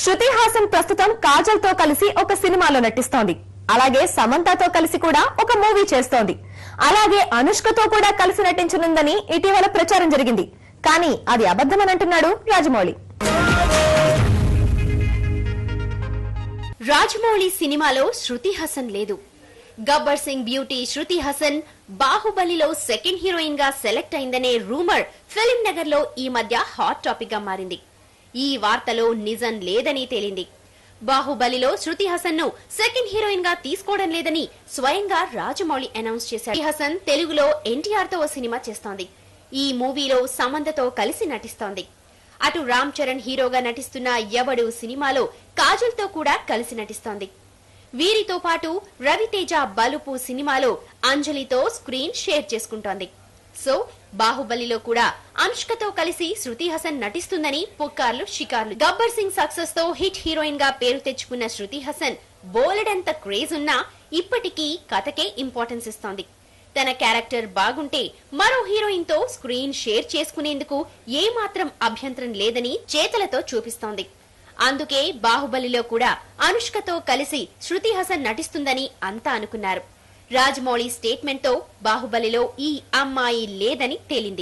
శృతి హాసన్ ప్రస్తుతం కాజల్ తో కలిసి ఒక సినిమాలో నటిస్తోంది. అలాగే సమంతతో కలిసి కూడా ఒక మూవీ చేస్తోంది. అలాగే అనుష్కతో కూడా కలిసి నటించనుందని ఇటీవల ప్రచారం జరిగింది. కానీ అది అబద్ధమని అంటున్నాడు రాజమౌళి. రాజమౌళి సినిమాలో శృతి హాసన్ లేదు. గబ్బర్ సింగ్ బ్యూటీ శృతి హాసన్ బాహుబలిలో సెకండ్ హీరోయిన్ గా సెలెక్ట్ అయిందనే రూమర్ ఫిల్మ్ నగర్ లో ఈ మధ్య హాట్ టాపిక్ గా మారింది. ఈ వార్తలో నిజం లేదని తేలింది. బాహుబలిలో శృతి హాసన్ ను సెకండ్ హీరోయిన్ గా తీసుకోవడం లేదని స్వయంగా రాజమౌళి అనౌన్స్ చేశారు. శృతి హాసన్ తెలుగులో ఎన్టీఆర్ తో ఓ సినిమా చేస్తోంది. ఈ మూవీలో సమంతతో కలిసి నటిస్తోంది. అటు రామ్ చరణ్ హీరోగా నటిస్తున్న ఎవడు సినిమాలో కాజల్ తో కూడా కలిసి నటిస్తోంది. వీరితో పాటు రవితేజ బలుపు సినిమాలో అంజలితో స్క్రీన్ షేర్ చేసుకుంటోంది. సో బాహుబలిలో కూడా అనుష్కతో కలిసి శృతి హాసన్ నటిస్తుందని పుకార్లు షికార్లు. గబ్బర్ సింగ్ సక్సెస్ తో హిట్ హీరోయిన్ గా పేరు తెచ్చుకున్న శృతి హాసన్ బోలెడంత క్రేజ్ ఉన్నా ఇప్పటికీ కథకే ఇంపార్టెన్స్ ఇస్తోంది. తన క్యారెక్టర్ బాగుంటే మరో హీరోయిన్ తో స్క్రీన్ షేర్ చేసుకునేందుకు ఏమాత్రం అభ్యంతరం లేదని చేతలతో చూపిస్తోంది. అందుకే బాహుబలిలో కూడా అనుష్కతో కలిసి శృతి హాసన్ నటిస్తుందని అంతా అనుకున్నారు. రాజమౌళి స్టేట్మెంట్ తో బాహుబలిలో ఈ అమ్మాయి లేదని తేలింది.